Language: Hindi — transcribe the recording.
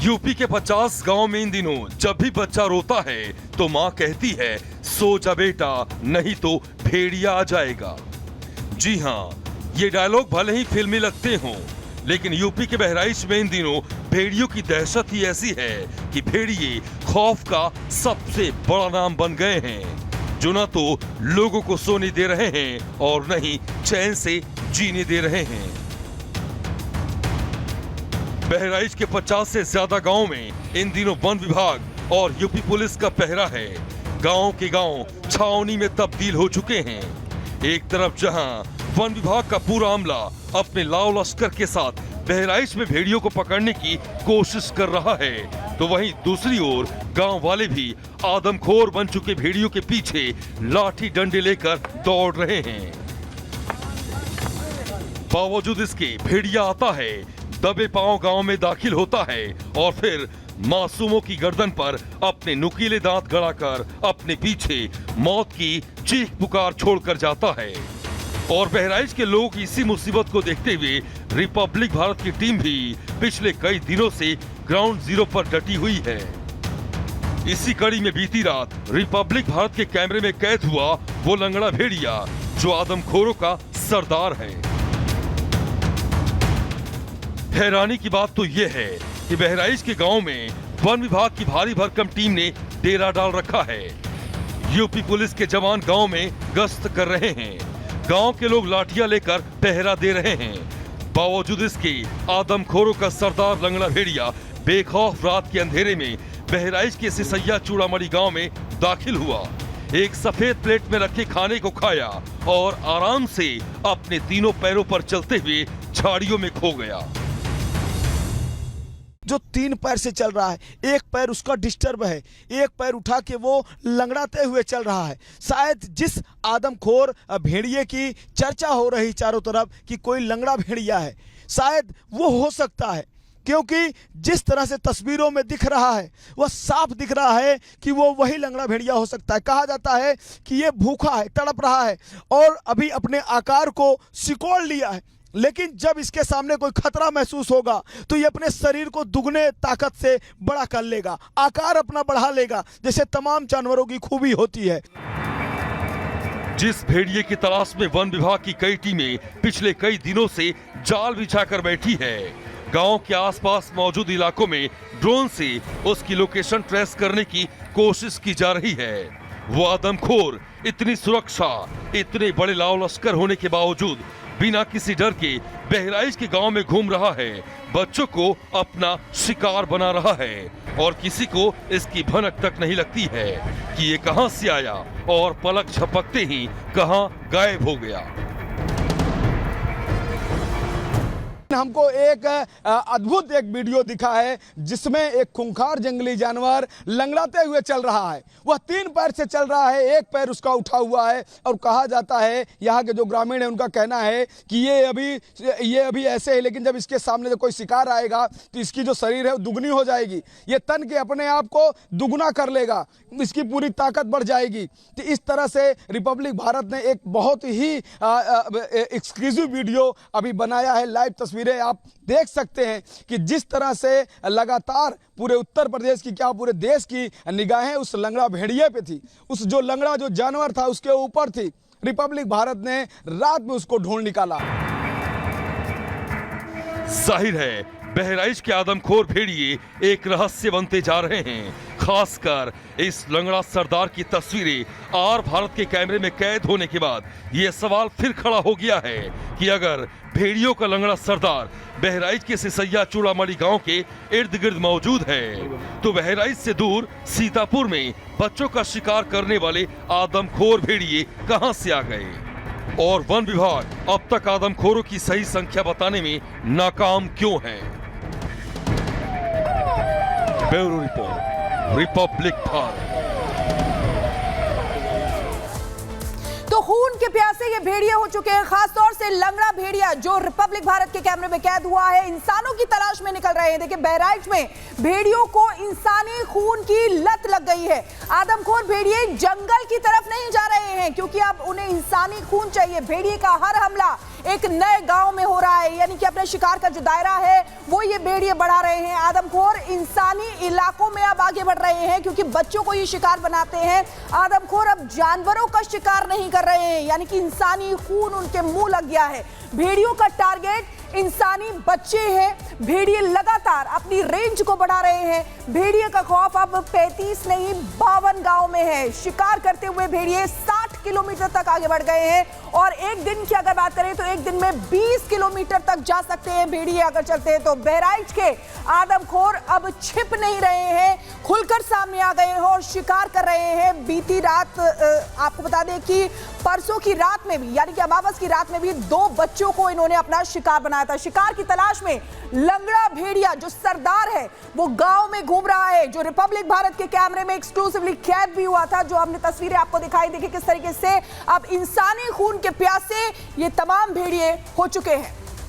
यूपी के 50 गांव में इन दिनों जब भी बच्चा रोता है तो मां कहती है सो जा बेटा नहीं तो भेड़िया आ जाएगा। जी हां, ये डायलॉग भले ही फिल्मी लगते हों, लेकिन यूपी के बहराइच में इन दिनों भेड़ियों की दहशत ही ऐसी है कि भेड़िए खौफ का सबसे बड़ा नाम बन गए हैं, जो न तो लोगों को सोने दे रहे हैं और न ही चैन से जीने दे रहे हैं। बहराइच के 50 से ज्यादा गांव में इन दिनों वन विभाग और यूपी पुलिस का पहरा है। गांव के गांव छावनी में तब्दील हो चुके हैं। एक तरफ जहां वन विभाग का पूरा अमला अपने लाव लश्कर के साथ बहराइच में भेड़ियों को पकड़ने की कोशिश कर रहा है, तो वहीं दूसरी ओर गांव वाले भी आदमखोर बन चुके भेड़ियों के पीछे लाठी डंडे लेकर दौड़ रहे हैं। बावजूद इसके भेड़िया आता है, दबे पांव गांव में दाखिल होता है और फिर मासूमों की गर्दन पर अपने नुकीले दांत गड़ाकर अपने पीछे मौत की चीख पुकार छोड़कर जाता है। और बहराइच के लोग इसी मुसीबत को देखते हुए रिपब्लिक भारत की टीम भी पिछले कई दिनों से ग्राउंड जीरो पर डटी हुई है। इसी कड़ी में बीती रात रिपब्लिक भारत के कैमरे में कैद हुआ वो लंगड़ा भेड़िया जो आदमखोरों का सरदार है। हैरानी की बात तो यह है कि बहराइच के गांव में वन विभाग की भारी भरकम टीम ने डेरा डाल रखा है। यूपी पुलिस के जवान गांव में गश्त कर रहे हैं। गांव के लोग लाठियां लेकर पहरा दे रहे हैं। बावजूद इसके आदमखोरों का सरदार लंगड़ा भेड़िया बेखौफ रात के अंधेरे में बहराइच के सिसैया चूड़ामणि गांव में दाखिल हुआ। एक सफेद प्लेट में रखे खाने को खाया और आराम से अपने तीनों पैरों पर चलते हुए झाड़ियों में खो गया। जो 3 पैर से चल रहा है, एक पैर उसका डिस्टर्ब है, एक पैर उठा के वो लंगड़ाते हुए चल रहा है। शायद जिस आदमखोर भेड़िए की चर्चा हो रही चारों तरफ कि कोई लंगड़ा भेड़िया है, शायद वो हो सकता है, क्योंकि जिस तरह से तस्वीरों में दिख रहा है वह साफ दिख रहा है कि वो वही लंगड़ा भेड़िया हो सकता है। कहा जाता है कि ये भूखा है, तड़प रहा है और अभी अपने आकार को सिकोड़ लिया है, लेकिन जब इसके सामने कोई खतरा महसूस होगा तो ये अपने शरीर को दुगने ताकत से बड़ा कर लेगा, आकार अपना बढ़ा लेगा, जैसे तमाम जानवरों की खूबी होती है। जिस भेड़िए की तलाश में वन विभाग की कई टीमें पिछले कई दिनों से जाल बिछाकर बैठी है, गांव के आसपास मौजूद इलाकों में ड्रोन से उसकी लोकेशन ट्रेस करने की कोशिश की जा रही है। वो आदमखोर इतनी सुरक्षा, इतने बड़े लाव लश्कर होने के बावजूद बिना किसी डर के बहराइच के गांव में घूम रहा है, बच्चों को अपना शिकार बना रहा है और किसी को इसकी भनक तक नहीं लगती है कि ये कहां से आया और पलक झपकते ही कहां गायब हो गया। हमको एक अद्भुत एक वीडियो दिखा है जिसमें एक खूंखार जंगली जानवर लंगड़ाते हुए चल रहा है। वह 3 पैर से चल रहा है, एक पैर उसका उठा हुआ है और कहा जाता है, यहाँ के जो ग्रामीण है उनका कहना है कि ये अभी ऐसे है, लेकिन जब इसके सामने जो कोई शिकार आएगा तो इसकी जो शरीर है वो दुगनी हो जाएगी, ये तन के अपने आप को दुगना कर लेगा, इसकी पूरी ताकत बढ़ जाएगी। तो इस तरह से रिपब्लिक भारत ने एक बहुत ही एक्सक्लूसिव वीडियो अभी बनाया है। लाइव तस्वीरें आप देख सकते हैं कि जिस तरह से लगातार पूरे उत्तर प्रदेश की क्या पूरे देश की निगाहें उस लंगड़ा भेड़िए पे थी, उस जो लंगड़ा जो जानवर था उसके ऊपर थी। रिपब्लिक भारत ने रात में उसको ढूंढ निकाला। जाहिर है बहराइच के आदमखोर भेड़िए एक रहस्य बनते जा रहे हैं। खासकर इस लंगड़ा सरदार की तस्वीरें आर भारत के कैमरे में कैद होने के बाद ये सवाल फिर खड़ा हो गया है कि अगर भेड़ियों का लंगड़ा सरदार बहराइच के सिसैया चूड़ामणि गांव के इर्द गिर्द मौजूद है, तो बहराइच से दूर सीतापुर में बच्चों का शिकार करने वाले आदमखोर भेड़िए कहां से आ गए और वन विभाग अब तक आदमखोरों की सही संख्या बताने में नाकाम क्यों है। Bureau report, Republic Bharat. तो खून के प्यासे ये भेड़िए हो चुके हैं, खासतौर से लंगड़ा भेड़िया जो रिपब्लिक भारत के कैमरे में कैद हुआ है, इंसानों की तलाश में निकल रहे हैं। देखिए बहराइच में भेड़ियों को इंसानी खून की लत लग गई है। आदमखोर भेड़िए जंगल की तरफ नहीं जा रहे हैं क्योंकि अब उन्हें इंसानी खून चाहिए। भेड़िए का हर हमला एक नए गांव में हो रहा है, यानी कि अपने शिकार का जो दायरा है वो ये भेड़िए बढ़ा रहे हैं। आदमखोर इंसानी इलाकों में अब आगे बढ़ रहे हैं क्योंकि बच्चों को ये शिकार बनाते हैं। आदमखोर अब जानवरों का शिकार नहीं कर रहे हैं, यानी कि इंसानी खून उनके मुंह लग गया है। भेड़ियों का टारगेट इंसानी बच्चे हैं। भेड़िए लगातार अपनी रेंज को बढ़ा रहे हैं। भेड़िए का खौफ अब 35 नहीं 52 गांव में है। शिकार करते हुए भेड़िए 60 किलोमीटर तक आगे बढ़ गए हैं और एक दिन की अगर बात करें तो एक दिन में 20 किलोमीटर तक जा सकते हैं भेड़िए अगर चलते हैं तो। बहराइच के आदमखोर अब छिप नहीं रहे हैं, खुलकर सामने आ गए हैं और शिकार कर रहे हैं। बीती रात आपको बता दें कि परसों की रात में भी, यानी कि अमावस की रात में भी 2 बच्चों को इन्होंने अपना शिकार बनाया था। शिकार की तलाश में लंगड़ा भेड़िया जो सरदार है वो गांव में घूम रहा है, जो रिपब्लिक भारत के कैमरे में एक्सक्लूसिवली कैद भी हुआ था। जो हमने तस्वीरें आपको दिखाई, देखिए किस तरीके से अब इंसानी खून के प्यासे ये तमाम भेड़िए हो चुके हैं।